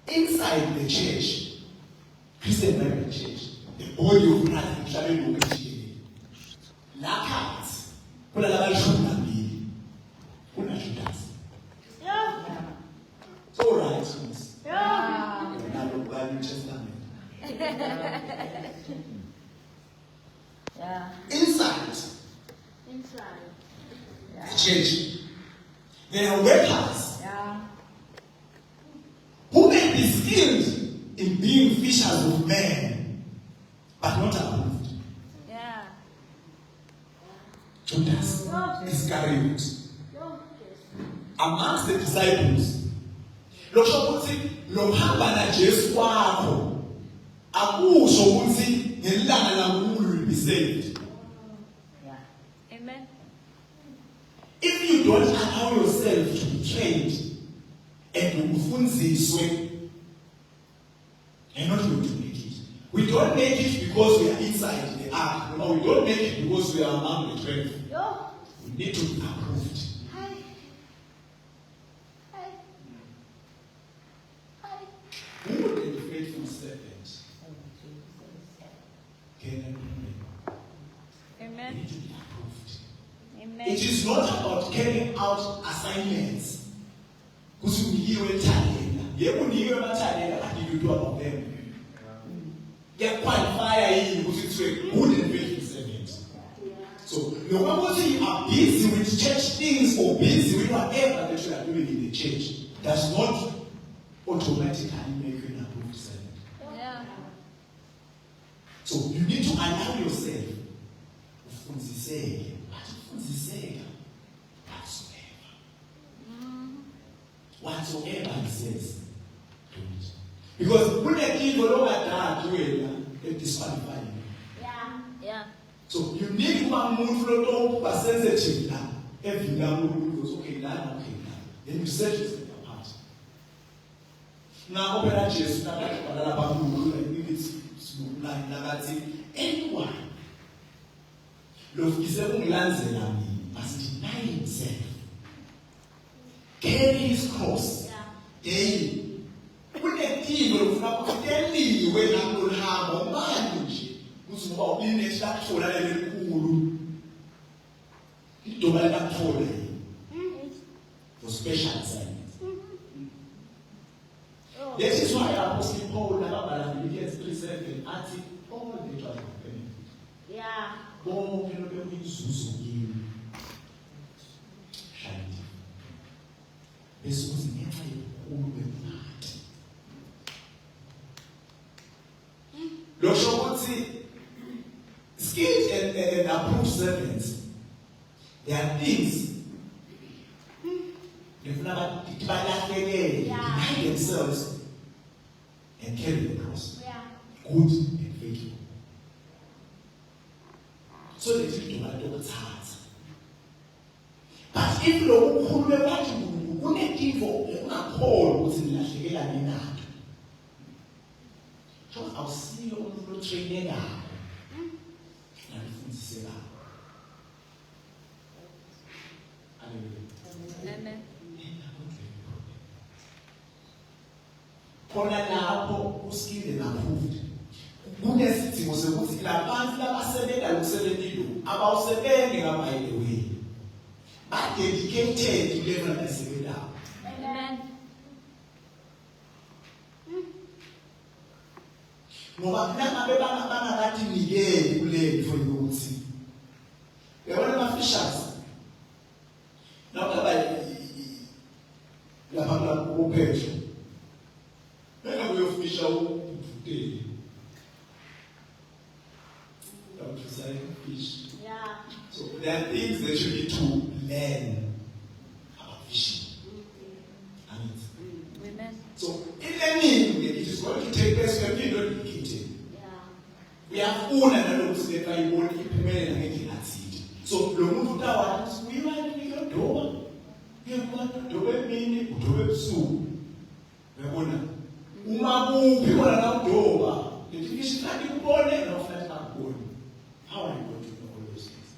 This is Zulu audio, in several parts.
Inside the church, Christian Bible Church, the body of Christ, traveling over here. Lakat, kuna la balishumi na mbili, kuna Judas. So right, yeah. Now look at New Testament. Yeah. Inside. The church. There are workers. Yeah. Who may be skilled in being fishers of men, but not approved. Yeah. Judas Iscariot. Amongst the disciples, lokuthi lohamba na Jesu wakho akusho ukuthi ngelanga lankulu will be saved. Yeah. Amen. If you don't allow yourself to be trained and ufundiswe, you're not going to make it. We don't make it because we are inside the ark. No, we don't make it because we are among the 12. We need to be approved. Who would be the faithful servant? Amen. We need to be approved. Amen. It is not about carrying out assignments. Because we hear talent. You will hear about talent. What do you do about them? They qualify in because it's a good and faithful servant. So, no matter whether you are busy with church things or busy with whatever that you are doing in the church, does not automatically make you an approved servant. Yeah. So, you need to allow yourself ufundiseke, but ufundiseka whatsoever he says, do it. Because when a kid will look at that, it disqualify you. Yeah. Yeah. So you need one move to be sensitive now. Every now goes okay now. Then you set yourself apart. Now open Jesus, now anyone. Love is must deny himself. Carry his cross daily. When a team of daily when I'm going to have a manage, who's about being a start for a little cool. For special assignments. This is why Apostle Paul never Philippians 3:7 added all the joy of benefit. Yeah. Oh, you know, we use you. This was never all the night. Skilled and approved servants, there are things they've never deny themselves and carry the cross. Good and faithful. So they take to my daughter's heart. But if you don't I'll see you on the training now. Amen. Khona lapho uskilled and approved. Kunesidingo sokuthi labantu labasebenza lokusebenzilo abawusebenzi ngaba by the way. But dedicated to level abasebenzayo. Amen. Ngoba mina bangakathi nikele kule for ukuthi. Yabona ama fishers. Nakaba lapha kuphethe. Beka kuyofisha ubuteli. Don't you say fish? Yeah. So there are things that you need to learn about fishing. Amen. So in learning, it is going to take place when we don't educate. We have una nalokuthi leBhayibheli iphumele nangendlela. So lo muntu utawathi uyimali ngiyodoba. Uyodoba emini, udoba ebusuku. Uyabona? Uma kuphi kona la udoba, lethi fish kanti kubone nofuthi akubone. How are you going to know all those things?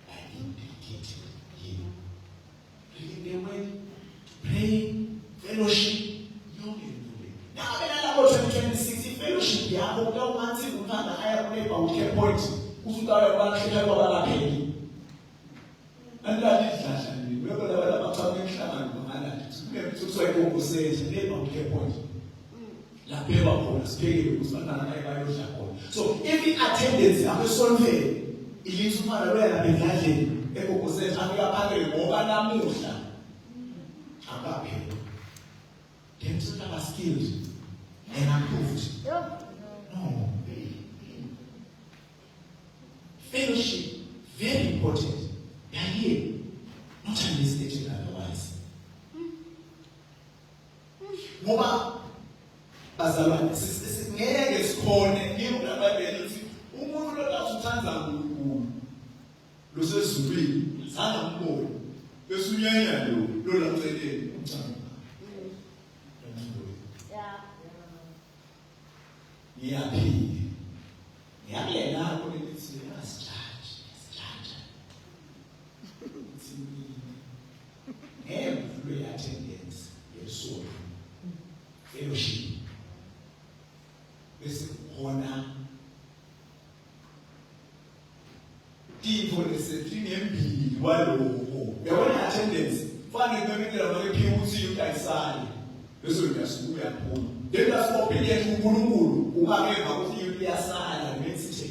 I need dedicated him abakhipha kwabalapheli. Andali idlahla nje. Bebe laba abachaza emhlangano bangalandi. Sibeke kuthiwa ikokosezi leba point. Lapha khona siphekile ukuthi bantwana bayodla khona. So if attendance yakesonfeni ilithi umfana lo yana bedladleni ekokosezi akuyaphakele ngoba namuhla akaphela. Them people are skilled and approved. No. Fellowship, very important. They are here, not unstated otherwise. Ngoba bazalwane ngeke sikhone ngiyona baBhayibheli lithi umuntu lo uthanda uNkulunkulu losezulwini zanga mboni bese unyanya lo lapheleni umthanda. Ngiyaphila. Ngiyabela lapho lithi asijudge. Every attendance yesonto fellowship bese khona tipo lesethingembili kwaloko yabona attendance fanele kwemekela bakephi ukuthi uyayisala bese uyasuka uyaphuma data sibophelele uNkulunkulu ungakeva ukuthi uyasala ngesithe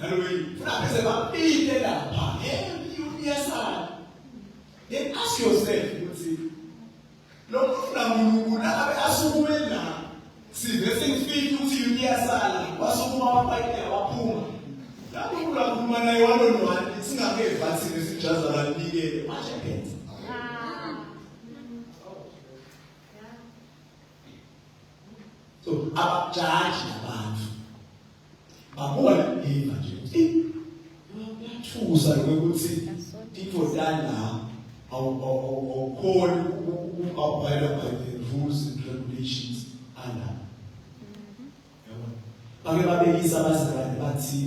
haleluya funa bese bapile lapha uyasala then ask yourself ukuthi lo uNkulunkulu abe asukume la sibe singifika ukuthi uyasala wasukuma waphayile waphuma lapho uNkulunkulu naye walonwani singakeva thina sijaza banikele manje phenza. So abajaji nabantu babona iva nje uyathusa ukuthi indodana awukhona ukubhala by the rules and regulations ala bake babekisa abazalwane bathi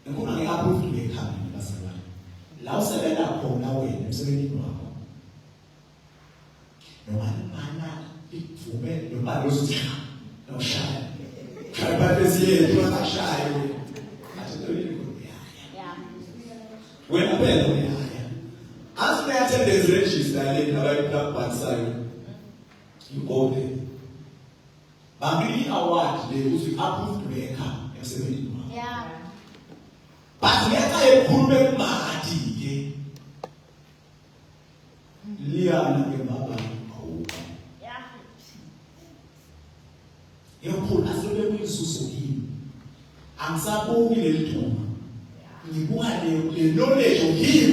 nkuna ngeapprove ngekhaya abazalwane la usebenza khona wena emsebenzini wakho noma mana ivume noma lokuthi noshaya khayibathesiye bakashaye athintolini ngoyaya wena phela uyaya as the attendance register le nabayibhalisayo you go there bamili award le ukuthi approved worker emsebenzini wakho but ngeka ekhulume imali ke liyana ke baba yokho asobe kuyisuso yini angisabuki lelithuma ngibuka le knowledge of him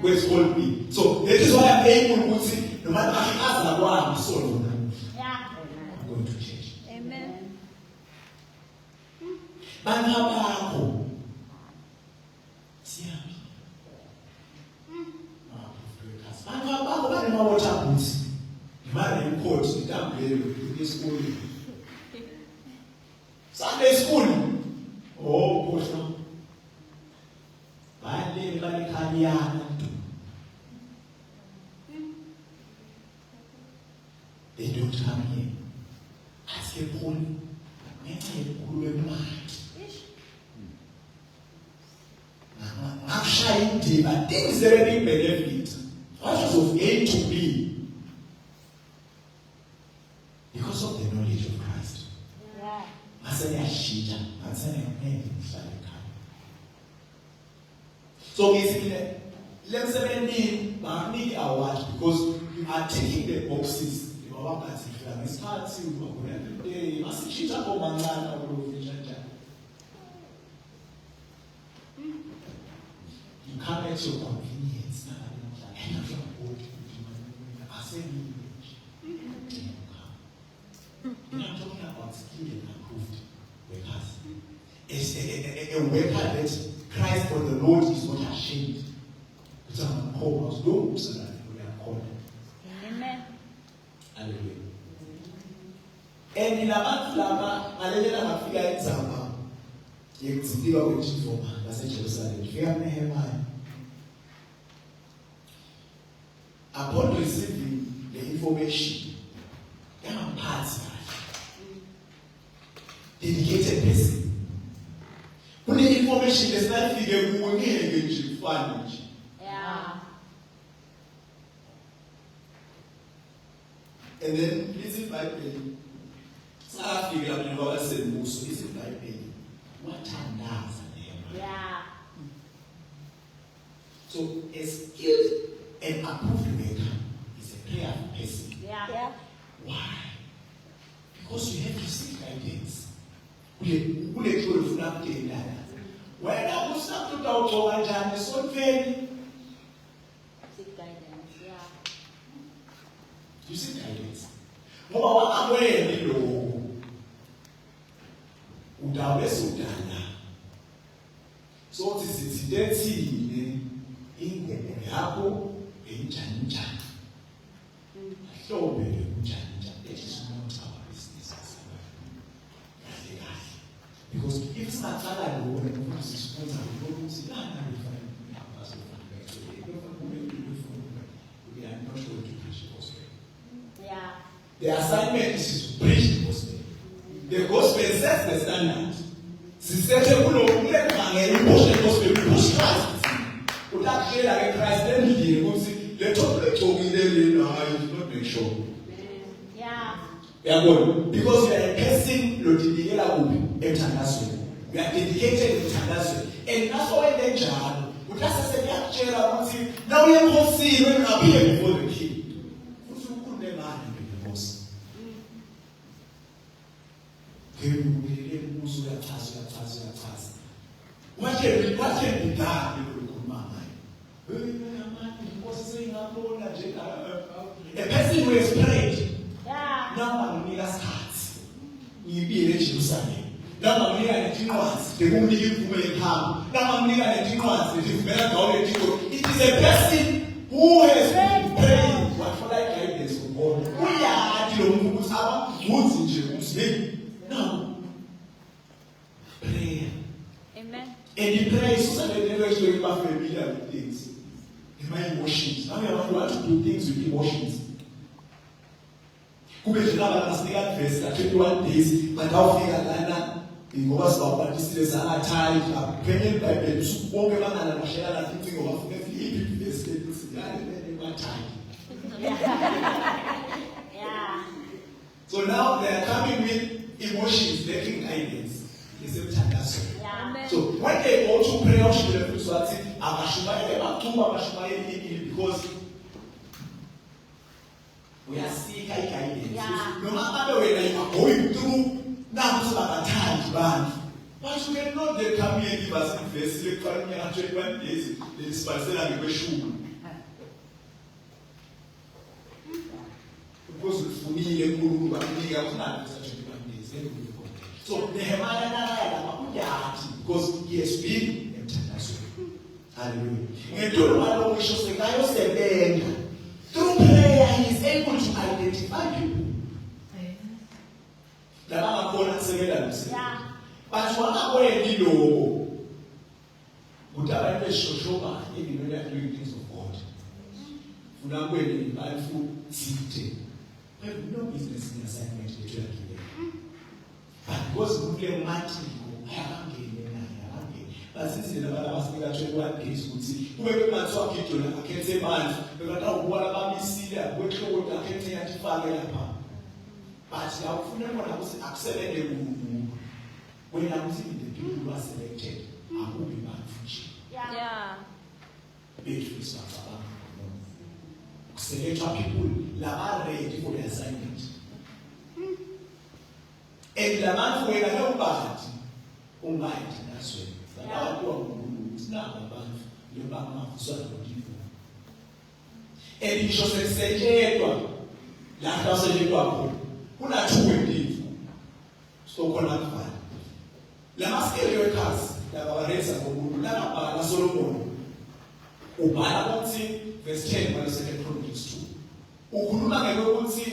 with all me. So that is why I'm able ukuthi no matter how aza kwami so lona I'm going to church. Amen. Banabakho siyami banabakho banema water boots imali imkhosi intambelo esikole Sunday school. Oh, Pastor. Bale khaliana. They don't come here. Ask a Paul. Ngenxa yenkulu wemali. Akushaye indima. Things that are being benefit. What is of A to B? Because of the knowledge of Christ. Asayashita, so basically, let's say we award because you are taking the boxes. You are you come at your convenience. I'm talking about skilled and approved workers. It's a worker that Christ for the Lord is not ashamed. It's a call us those that we are called. Amen. Hallelujah. And in about lava, Hallelujah, Africa example. You can see what which is for that's in Jerusalem. If you have Nehemiah, upon receiving the information, there are parts dedicated person. Kune-information esingafike kuwo ngeke nje kufane nje. Yeah. And then lithi iBhayibheli safika lapho ngoba sembuso lithi iBhayibheli wathandaza leyo. Yeah. So a skilled and approved maker is a prayerful person. Yeah. Why? Because you have to seek guidance. Kule cholo ufuna kuthengana. Wena usakuthola ugcoka kanjani esontweni? Seek guidance. Yeah. You seek guidance. Ngoba wakwena lo udawe sudana. So sisithethile ingoma yakho enjani njani. Hlobele kunjani njani. That is not our business. Because if it's not that low, then we must suppose that we don't see that and we find us we are not going to preach the gospel. Yeah. The assignment is to preach the gospel. The gospel sets the standard. She said, you push the gospel, you push Christ. But that share like Christ, then he will see, let's talk in there, you not make sure. Yeah. Because we are a person, we are dedicated to Tandazo. And that's why they job. We just say, now we are going to see when we appear before the king. What can be done? A person who has prayed. Yeah. Now we are starts. We be in Jerusalem. Now we are in Tinuans. The woman you may come. Now we are in Tinuans. It is better to it is a person who has prayed. What for that guidance from God? We are at the woods in Jerusalem. Now, prayer. Amen. And the prayer is so that they never show up familiar with things. My emotions. Now we want to do things with emotions. Kubejilaba nasinika verse ka 21 days bakawufika lana ngoba sibapatisile sangathali aphenye iBhayibheli usubonke bangana bashela la into ngoba ufike iPhilippi verse 8 usidale bathali. Yeah. So now they are coming with emotions, lacking guidance. Yeah. So when they go to prayer, she will have to say, because we are seeking guidance. Yeah. No matter whether you are going through, now it's about a time, but you cannot then come here and give us a verse, like 21 days, the dispensation and the shoe. Because for me, the Guru, but we are not such a 21 days. So the Hemana, because he has been international. Hallelujah. And don't want to show the guy through prayer, he is able to identify people. Yeah. But one away, you know, whatever the show, even when they are doing things of God. For now, when you buy food, sit. We have no business in assignment that you are doing. But because we play matching, I am getting. But since you never asked me that 21 days, would see whoever man saw it, I can say, man, no matter what about me, see that, what you I can say, I can find but now, I was accelerated when I was in the people who are selected, I will be back preaching. Yeah. Beatrice was select people that are ready for the assignment. And the man who had no bad, that's way. It's not about the back of the people. And he should say, like I said, kuna chuwe ndivu soko na mfano la maskele kazi la babareza ngomuntu la baba Solomon ubhala ukuthi verse 10 bale second Chronicles 2 ukhuluma ngelokuthi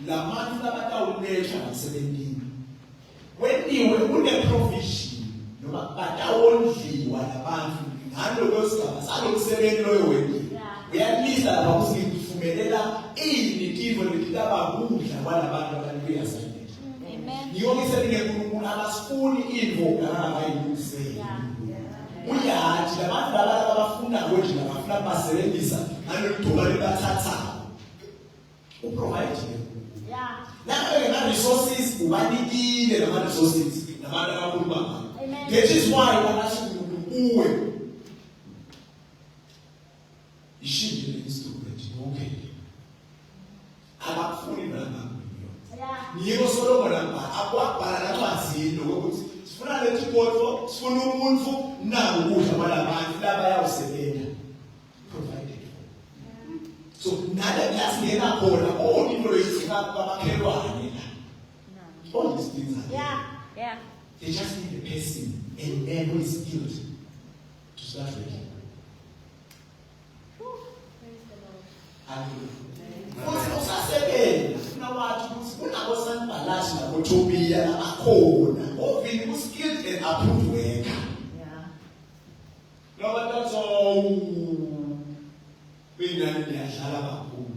labantu labatawuletha emsebenzini weniwe une provision noma batawondliwa labantu ngalo kwesigaba salokusebenza loyo weniwe uyalisa lapha usifumelela initivo lekitaba kudla kwalabantu ababuya assignment. Amen. Niyonke seningenkulunkulu abasifuni invo ngalabayini same. Uyathi labantu laba abafuna ukuthi bafuna basebenzisa naloluduma lebathathayo. Uprovide. Now resources ubanikile nama resources nabantu abakhuluma ngakho. That is why banathi uwe ishini le-instrument okay. Abakufuni nanga. Yebo Solomon akwabhala lancwazini ukuthi sifuna lethi kodwa sifuna umuntu nawo ukudla kwalabantu laba yawusebenza provided for. So nada yasingena khona all into leyizika kwamakhelwane la. All these things are they just need a person and man who is skilled to start working. Futhi usasebenza ufuna wathi ukuthi kunabosanibhalashi naboTobiya abakhona ovini ku-skilled and approved worker. Noma tatso inani liyadlala kakhulu.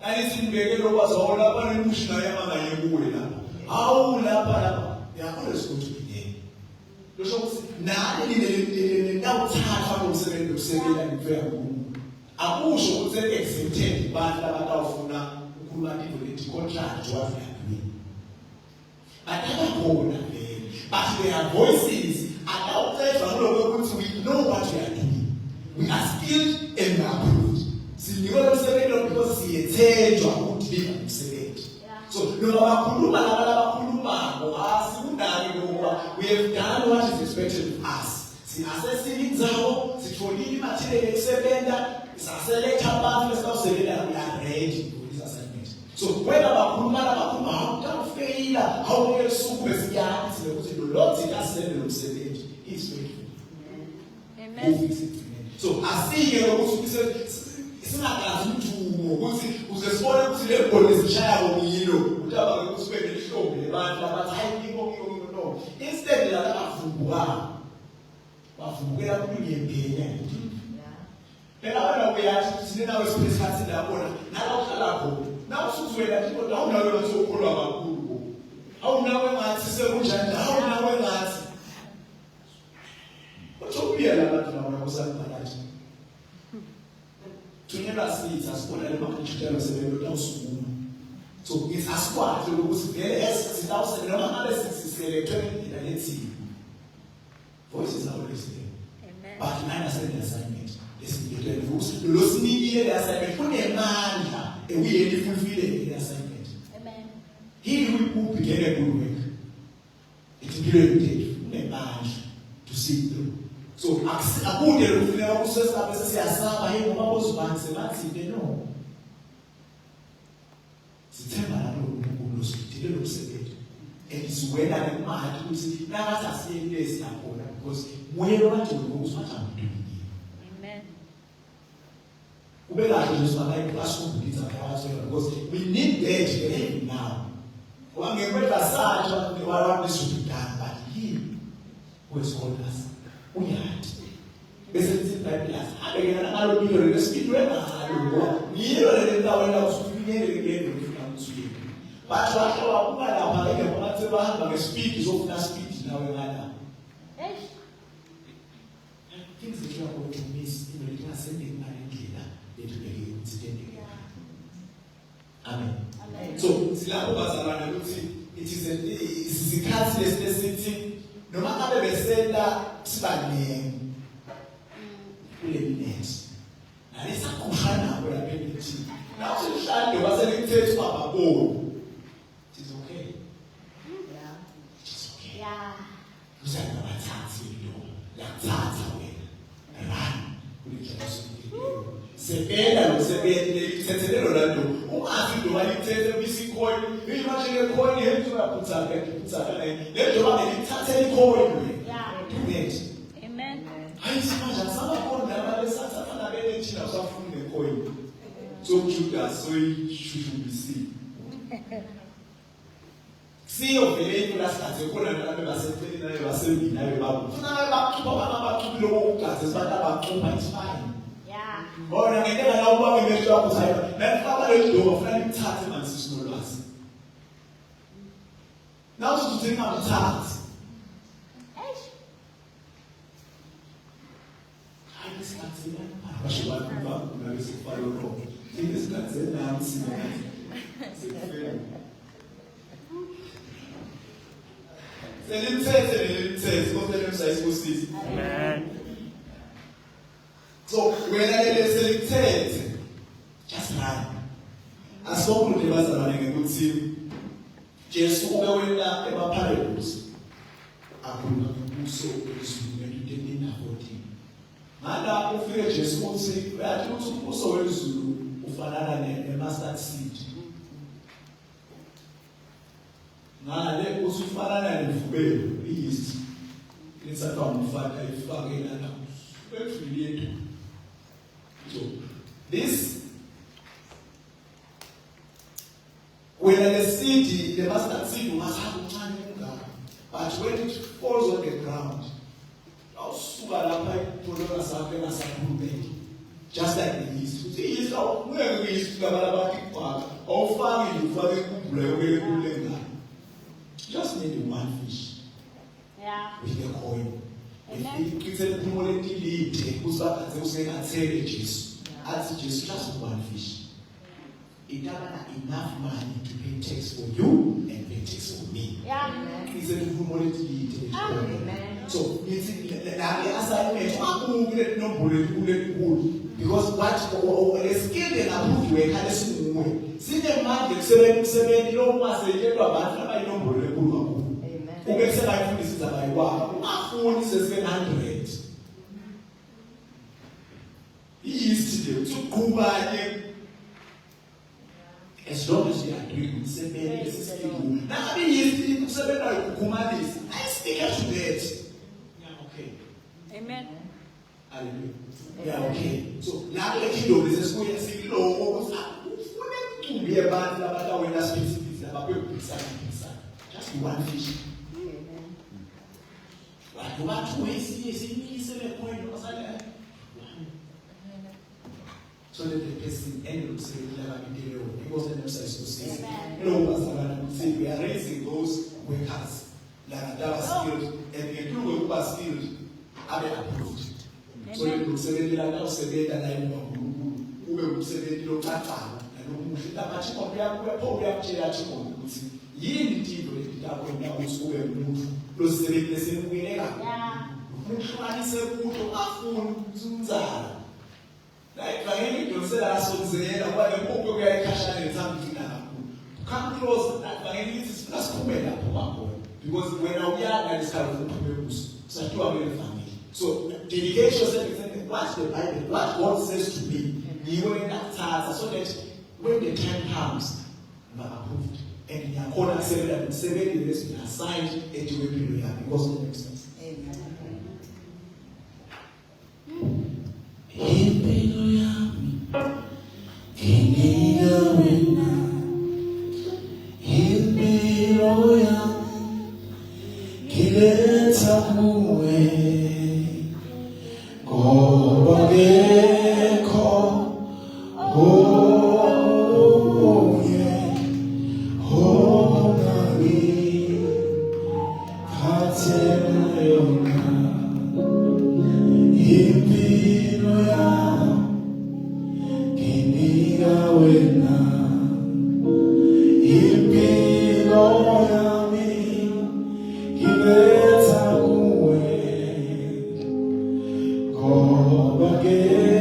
Kanti simbeke lokwazi lapha nemushina yamanga yekuwe lapha. Hawu lapha they are always going to be there. Losho ukuthi nani ninawuthatha komsebenzi ukusebenza ngifeka akusho ukuthi exempted abantu abatawufuna ukukhuluma into contract what we are doing. Atakhona vele but their voices atawucetha ngoloko ukuthi we know what we are doing. We are skilled and approved. Sinikole umsebenzi because siyethenjwa ukudiliva umsebenzi. So noma bakhuluma labakhulumako asikundaki ngoba we have done what is expected of us. Sinassessing indzawo sitfolile imaterial ekusebenta saselect abantu lesawusebenza we are ready for this assignment. So whether bakhuluma how to fail how to suku besikyathi ukuthi lo logic asebenza umsebenzi is faithful. Amen. So asike ukuthi singakazi umthumo ukuthi uzesibone ukuthi le ball lesishaya ngomyilo utaba ukuthi bebe lihlobo lebantu abathi hayi no. Instead la bavukela kulungembenya phela wena uyathi sinena wesiphesikhathi labona nalawuhlala khona nawusuzwela kodwa awunawe bazokholwa kakhulu awunawe ngathi sekunjani awunawe ngathi uTobiya labantu lawa usanibhalathi thunyelwa sithi asibona le makhompyutha sebenza usukuma. So it's asikwazi ukuthi vele esizawusebenza noma ngabe siselethwe ngendlela lethi voices are always there. Amen. But you understand the assignment. Losinikile the assignment kunemandla ewuyeni fulfill the assignment. Amen. He who began a good work it will take kunemandla to see through. So akunde lokufuneka kusesa bese siyasaba hey ngoba bozibani sebathi no. Sithemba lapho losithile lokusebenza. And it's when I am mad to see now as I see this because where what you know what I'm doing. Amen. Because we need that to now. One may never say what this should be done, but he who has called us, we are. Listen to that class. I begin another video. Let's speak to him. You but what speak is often speech now and things that you are going to miss in the class sending Marikina, they to be incidentally. Amen. So, it is a countless necessity. No matter the sender, spanning, next. And it's a kuhana where I pay it. Now, to shine, there was a little taste of a bowl. Sependa lo sebendi lithethelelo lalo ungazi ndo walithethe bisikhoyi imagine khona yethu yaphutaka le ndo bangithathela ikhoyi yeah amen hayi simanje sama khona labe sathatha nabele thina usafuna nekhoyi so Judas so ishushubisi siyo vele kulasathe khona labe basepheli nayo basembi nayo babo funa bakhipha abakhiphi lokugazi sibantu abaqhupha it's fine. Ora ngeke la uba ngemehlo akho sayo nafaka le ndo ufuna lithathe manje sisinolwazi nawo uthenga umthathe Abasho bakho bese kufala lokho. Isikhathi senami sinathi. Selimthethe konke emsayisibusisi. Amen. So wena selimthethe just run. Asonke bazalwane ngekuthi Jesu ubewela ema-parables akhuluma ngobuso bezulu entweni enafoti. Mala ufike Jesu uthi uyathi ukuthi ubuso wezulu ufanana ne-mustard seed. Ngale usufanana nemvubelo yeast. Lethatha umfaka ifake lana. Befiliyetu. So this when the seed, the mustard seed must have a tiny umga, but when it falls on the ground, just like the yeast. The yeast, where we used to have just need one fish. Yeah. With the coin. If a cumulative who's back and say, I say, Jesus, just one fish. It doesn't have enough money to pay tax for you and pay tax for me. Yeah. It's a cumulative. So, it's because what the skill and approved way can assume. See the man, 7 no more say, I don't believe. Who makes a life this is about wow? My phone is 700. He is to go by as long as you are doing 7 now, I mean, he's 7 I speak to that. Yeah, okay. Amen. Hallelujah. Yeah, okay. So now let you know this is going to see low. To be a bad about when I speak about just one fish. Like what ways is a point so that the person ended up saying it wasn't necessary to say no, we are raising those workers that are skilled and the people who are skilled are approved. So you will say that now say that I who will say that you don't have and that much of your program church yini nditho letidako usube umuntu losebenzise kuyeneka umhlukanise kuto afuna umzala like vangeli donsela asonzela kwabe kopho kuyayikhashana nethambini nakho come close that vangeli is asiphumela lapho kwakhona because wena uyanga lesikhathi uphume kuso sathiwa kwele family so dedicate yourself to what the Bible what God says to me yiwe enakuthatha so that when the time comes you are approved. And your corner 7 years been assigned a to period because of the next sense. Again.